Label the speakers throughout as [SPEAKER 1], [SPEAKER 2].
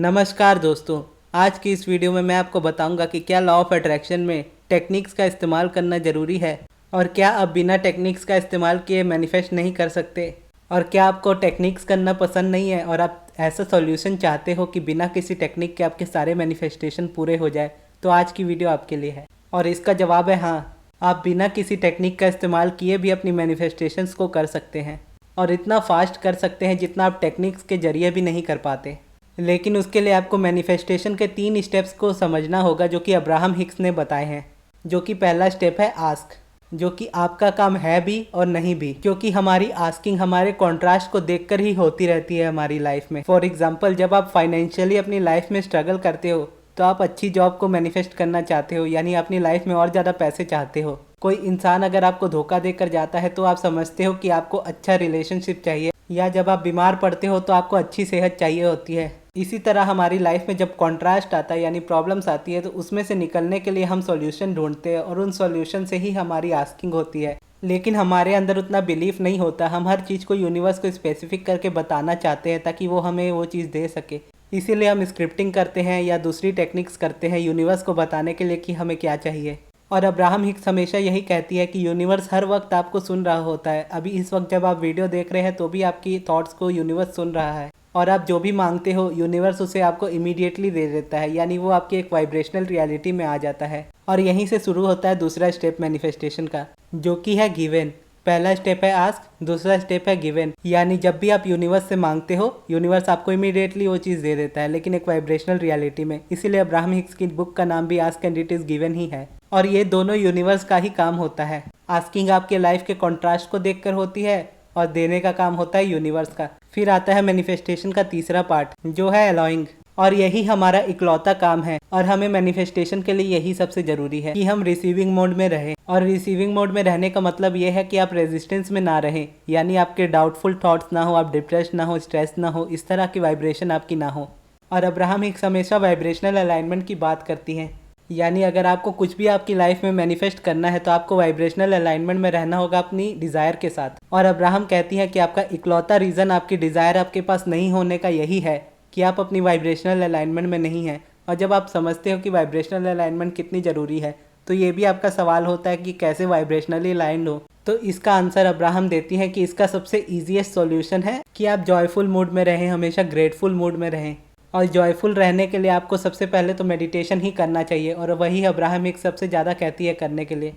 [SPEAKER 1] नमस्कार दोस्तों। आज की इस वीडियो में मैं आपको बताऊंगा कि क्या लॉ ऑफ अट्रैक्शन में टेक्निक्स का इस्तेमाल करना ज़रूरी है और क्या आप बिना टेक्निक्स का इस्तेमाल किए मैनिफेस्ट नहीं कर सकते, और क्या आपको टेक्निक्स करना पसंद नहीं है और आप ऐसा सॉल्यूशन चाहते हो कि बिना किसी टेक्निक के आपके सारे मैनिफेस्टेशन पूरे हो जाए। तो आज की वीडियो आपके लिए है और इसका जवाब है हाँ, आप बिना किसी टेक्निक का इस्तेमाल किए भी अपनी मैनिफेस्टेशंस को कर सकते हैं और इतना फास्ट कर सकते हैं जितना आप टेक्निक्स के जरिए भी नहीं कर पाते। लेकिन उसके लिए आपको मैनिफेस्टेशन के 3 स्टेप्स को समझना होगा जो कि अब्राहम हिक्स ने बताए हैं। जो कि पहला स्टेप है आस्क, जो कि आपका काम है भी और नहीं भी, क्योंकि हमारी आस्किंग हमारे कॉन्ट्रास्ट को देखकर ही होती रहती है हमारी लाइफ में। फॉर एग्जांपल, जब आप फाइनेंशियली अपनी लाइफ में स्ट्रगल करते हो तो आप अच्छी जॉब को मैनिफेस्ट करना चाहते हो, यानी अपनी लाइफ में और ज़्यादा पैसे चाहते हो। कोई इंसान अगर आपको धोखा देकर जाता है तो आप समझते हो कि आपको अच्छा रिलेशनशिप चाहिए, या जब आप बीमार पड़ते हो तो आपको अच्छी सेहत चाहिए होती है। इसी तरह हमारी लाइफ में जब कॉन्ट्रास्ट आता है यानी प्रॉब्लम्स आती है तो उसमें से निकलने के लिए हम सॉल्यूशन ढूंढते हैं और उन सॉल्यूशन से ही हमारी आस्किंग होती है। लेकिन हमारे अंदर उतना बिलीफ नहीं होता। हम हर चीज़ को यूनिवर्स को स्पेसिफिक करके बताना चाहते हैं ताकि वो हमें वो चीज़ दे सके। इसीलिए हम स्क्रिप्टिंग करते हैं या दूसरी टेक्निक्स करते हैं यूनिवर्स को बताने के लिए कि हमें क्या चाहिए। और अब्राहम हिक्स हमेशा यही कहती है कि यूनिवर्स हर वक्त आपको सुन रहा होता है। अभी इस वक्त जब आप वीडियो देख रहे हैं तो भी आपकी थॉट्स को यूनिवर्स सुन रहा है, और आप जो भी मांगते हो यूनिवर्स उसे आपको इमीडिएटली दे देता है, यानी वो आपकी एक वाइब्रेशनल रियलिटी में आ जाता है। और यहीं से शुरू होता है दूसरा स्टेप मैनिफेस्टेशन का, जो कि है गिवन। पहला स्टेप है आस्क, दूसरा स्टेप है गिवन, यानी जब भी आप यूनिवर्स से मांगते हो यूनिवर्स आपको इमीडिएटली वो चीज़ दे देता है, लेकिन एक वाइब्रेशनल रियलिटी में। इसीलिए अब्राहम हिक्स की बुक का नाम भी ask and it is given ही है। और ये दोनों यूनिवर्स का ही काम होता है। आस्किंग आपके लाइफ के कॉन्ट्रास्ट को देखकर होती है और देने का काम होता है यूनिवर्स का। फिर आता है मैनिफेस्टेशन का तीसरा पार्ट, जो है अलाउइंग, और यही हमारा इकलौता काम है। और हमें मैनिफेस्टेशन के लिए यही सबसे ज़रूरी है कि हम रिसीविंग मोड में रहें। और रिसीविंग मोड में रहने का मतलब ये है कि आप रेजिस्टेंस में ना रहें, यानी आपके डाउटफुल थॉट्स ना हो, आप डिप्रेस ना हो, स्ट्रेस ना हो, इस तरह की वाइब्रेशन आपकी ना हो। और अब्राहम हिक्स हमेशा वाइब्रेशनल अलाइनमेंट की बात करती हैं, यानी अगर आपको कुछ भी आपकी लाइफ में मैनिफेस्ट करना है तो आपको वाइब्रेशनल अलाइनमेंट में रहना होगा अपनी डिज़ायर के साथ। और अब्राहम कहती हैं कि आपका इकलौता रीज़न आपकी डिज़ायर आपके पास नहीं होने का यही है कि आप अपनी वाइब्रेशनल अलाइनमेंट में नहीं हैं। और जब आप समझते हो कि वाइब्रेशनल अलाइनमेंट कितनी ज़रूरी है तो ये भी आपका सवाल होता है कि कैसे वाइब्रेशनली अलाइंड हो। तो इसका आंसर अब्राहम देती है कि इसका सबसे ईजीएस्ट सॉल्यूशन है कि आप जॉयफुल मूड में रहें, हमेशा ग्रेटफुल मूड में रहें। और जॉयफुल रहने के लिए आपको सबसे पहले तो मेडिटेशन ही करना चाहिए, और वही अब्राहम हिक्स सबसे ज़्यादा कहती है करने के लिए।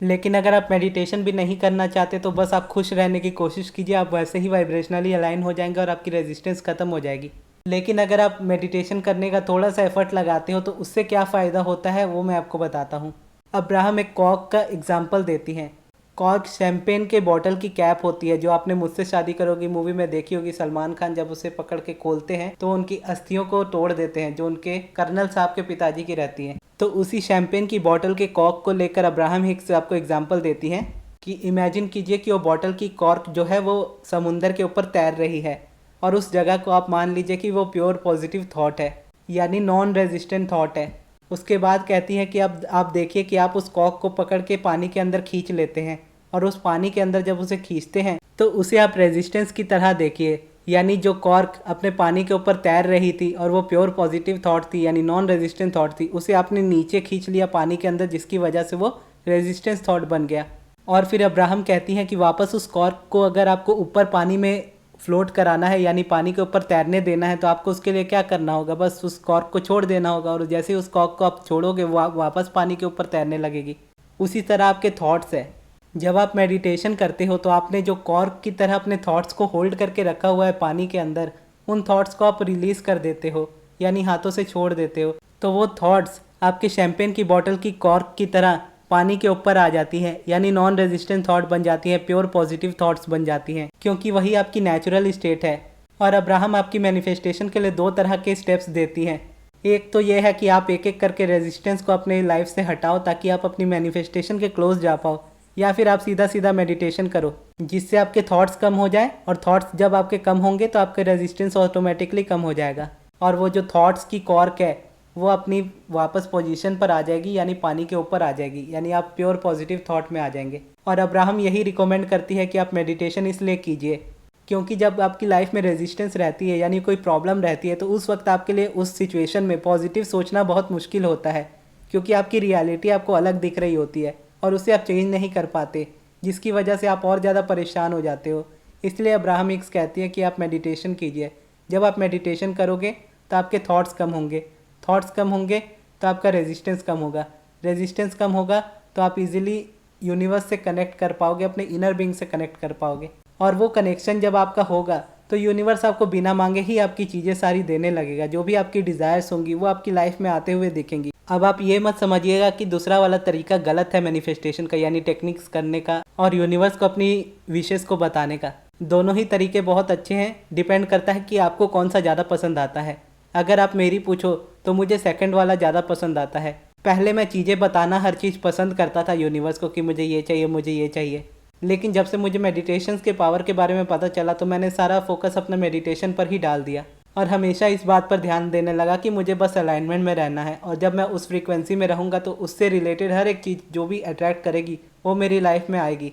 [SPEAKER 1] लेकिन अगर आप मेडिटेशन भी नहीं करना चाहते तो बस आप खुश रहने की कोशिश कीजिए, आप वैसे ही वाइब्रेशनली अलाइन हो जाएंगे और आपकी रेजिस्टेंस खत्म हो जाएगी। लेकिन अगर आप मेडिटेशन करने का थोड़ा सा एफर्ट लगाते हो तो उससे क्या फ़ायदा होता है वो मैं आपको बताता हूँ। अब्राहम एक कॉर्क का एग्जाम्पल देती हैं। कॉर्क शैम्पेन के बॉटल की कैप होती है, जो आपने मुझसे शादी करोगी मूवी में देखी होगी। सलमान खान जब उसे पकड़ के खोलते हैं तो उनकी अस्थियों को तोड़ देते हैं, जो उनके कर्नल साहब के पिताजी की रहती हैं। तो उसी शैम्पेन की बॉटल के कॉर्क को लेकर अब्राहम हिक्स आपको एग्जाम्पल देती हैं कि इमेजिन कीजिए कि वो बॉटल की कॉर्क जो है वो समुंदर के ऊपर तैर रही है, और उस जगह को आप मान लीजिए कि वो प्योर पॉजिटिव थॉट है, यानी नॉन रेजिस्टेंट थॉट है। उसके बाद कहती है कि अब आप देखिए कि आप उस कॉर्क को पकड़ के पानी के अंदर खींच लेते हैं, और उस पानी के अंदर जब उसे खींचते हैं तो उसे आप रेजिस्टेंस की तरह देखिए, यानी जो कॉर्क अपने पानी के ऊपर तैर रही थी और वो प्योर पॉजिटिव थॉट थी यानी नॉन रेजिस्टेंट थॉट थी, उसे आपने नीचे खींच लिया पानी के अंदर, जिसकी वजह से वो रेजिस्टेंस थॉट बन गया। और फिर अब्राहम कहती हैं कि वापस उस कॉर्क को अगर आपको ऊपर पानी में फ्लोट कराना है, यानी पानी के ऊपर तैरने देना है, तो आपको उसके लिए क्या करना होगा, बस उस कॉर्क को छोड़ देना होगा, और जैसे ही उस कॉर्क को आप छोड़ोगे वो वापस पानी के ऊपर तैरने लगेगी। उसी तरह आपके थॉट्स है। जब आप मेडिटेशन करते हो तो आपने जो कॉर्क की तरह अपने थॉट्स को होल्ड करके रखा हुआ है पानी के अंदर, उन थॉट्स को आप रिलीज़ कर देते हो, यानी हाथों से छोड़ देते हो, तो वो थॉट्स आपके शैम्पेन की बॉटल की कॉर्क की तरह पानी के ऊपर आ जाती है, यानी नॉन रेजिस्टेंट थॉट बन जाती है, प्योर पॉजिटिव थॉट्स बन जाती हैं, क्योंकि वही आपकी नेचुरल स्टेट है। और अब्राहम आपकी मैनिफेस्टेशन के लिए 2 तरह के स्टेप्स देती हैं। एक तो ये है कि आप एक एक करके रेजिस्टेंस को अपने लाइफ से हटाओ ताकि आप अपनी मैनिफेस्टेशन के क्लोज जा पाओ, या फिर आप सीधा सीधा मेडिटेशन करो जिससे आपके थॉट्स कम हो जाए, और थॉट्स जब आपके कम होंगे तो आपके रेजिस्टेंस ऑटोमेटिकली कम हो जाएगा, और वो जो थॉट्स की कॉर्क है वो अपनी वापस पोजीशन पर आ जाएगी, यानी पानी के ऊपर आ जाएगी, यानी आप प्योर पॉजिटिव थॉट में आ जाएंगे। और अब्राहम यही रिकमेंड करती है कि आप मेडिटेशन इसलिए कीजिए क्योंकि जब आपकी लाइफ में रेजिस्टेंस रहती है यानी कोई प्रॉब्लम रहती है तो उस वक्त आपके लिए उस सिचुएशन में पॉजिटिव सोचना बहुत मुश्किल होता है, क्योंकि आपकी रियलिटी आपको अलग दिख रही होती है और उसे आप चेंज नहीं कर पाते, जिसकी वजह से आप और ज़्यादा परेशान हो जाते हो। इसलिए अब्राहम हिक्स कहती है कि आप मेडिटेशन कीजिए। जब आप मेडिटेशन करोगे तो आपके थॉट्स कम होंगे, थॉट्स कम होंगे तो आपका रेजिस्टेंस कम होगा, रेजिस्टेंस कम होगा तो आप इजीली यूनिवर्स से कनेक्ट कर पाओगे, अपने इनर बीइंग से कनेक्ट कर पाओगे। और वो कनेक्शन जब आपका होगा तो यूनिवर्स आपको बिना मांगे ही आपकी चीज़ें सारी देने लगेगा। जो भी आपकी डिज़ायर्स होंगी वो आपकी लाइफ में आते हुए दिखेंगी। अब आप ये मत समझिएगा कि दूसरा वाला तरीका गलत है मैनिफेस्टेशन का, यानी टेक्निक्स करने का और यूनिवर्स को अपनी विशेस को बताने का। दोनों ही तरीके बहुत अच्छे हैं, डिपेंड करता है कि आपको कौन सा ज़्यादा पसंद आता है। अगर आप मेरी पूछो तो मुझे सेकंड वाला ज़्यादा पसंद आता है। पहले मैं चीज़ें बताना हर चीज़ पसंद करता था यूनिवर्स को कि मुझे ये चाहिए, मुझे ये चाहिए। लेकिन जब से मुझे मेडिटेशंस के पावर के बारे में पता चला तो मैंने सारा फोकस अपने मेडिटेशन पर ही डाल दिया और हमेशा इस बात पर ध्यान देने लगा कि मुझे बस अलाइनमेंट में रहना है। और जब मैं उस फ्रीक्वेंसी में रहूँगा तो उससे रिलेटेड हर एक चीज़ जो भी अट्रैक्ट करेगी वो मेरी लाइफ में आएगी।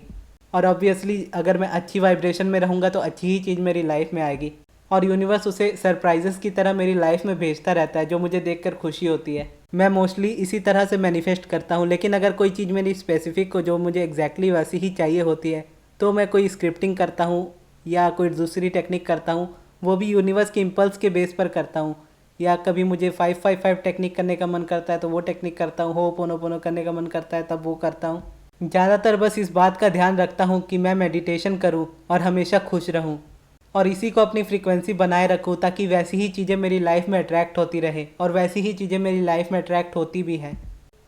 [SPEAKER 1] और ऑब्वियसली अगर मैं अच्छी वाइब्रेशन में रहूँगा तो अच्छी ही चीज़ मेरी लाइफ में आएगी और यूनिवर्स उसे सरप्राइजेस की तरह मेरी लाइफ में भेजता रहता है, जो मुझे देखकर खुशी होती है। मैं मोस्टली इसी तरह से मैनिफेस्ट करता हूँ। लेकिन अगर कोई चीज़ मेरी स्पेसिफिक हो जो मुझे एग्जैक्टली वैसी ही चाहिए होती है तो मैं कोई स्क्रिप्टिंग करता हूँ या कोई दूसरी टेक्निक करता हूँ, वो भी यूनिवर्स के इम्पल्स के बेस पर करता हूँ। या कभी मुझे 555 टेक्निक करने का मन करता है तो वो टेक्निक करता हूँ, होपोनोपोनो करने का मन करता है तब वो करता हूँ। ज़्यादातर बस इस बात का ध्यान रखता हूँ कि मैं मेडिटेशन करूँ और हमेशा खुश रहूँ और इसी को अपनी फ्रीक्वेंसी बनाए रखूँ, ताकि वैसी ही चीज़ें मेरी लाइफ में अट्रैक्ट होती रहे और वैसी ही चीज़ें मेरी लाइफ में अट्रैक्ट होती भी हैं।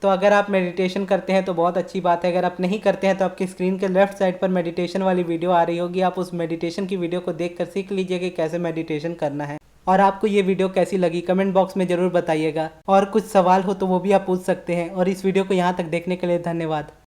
[SPEAKER 1] तो अगर आप मेडिटेशन करते हैं तो बहुत अच्छी बात है। अगर आप नहीं करते हैं तो आपकी स्क्रीन के लेफ्ट साइड पर मेडिटेशन वाली वीडियो आ रही होगी, आप उस मेडिटेशन की वीडियो को देखकर सीख लीजिए कि कैसे मेडिटेशन करना है। और आपको ये वीडियो कैसी लगी कमेंट बॉक्स में ज़रूर बताइएगा और कुछ सवाल हो तो वो भी आप पूछ सकते हैं। और इस वीडियो को यहाँ तक देखने के लिए धन्यवाद।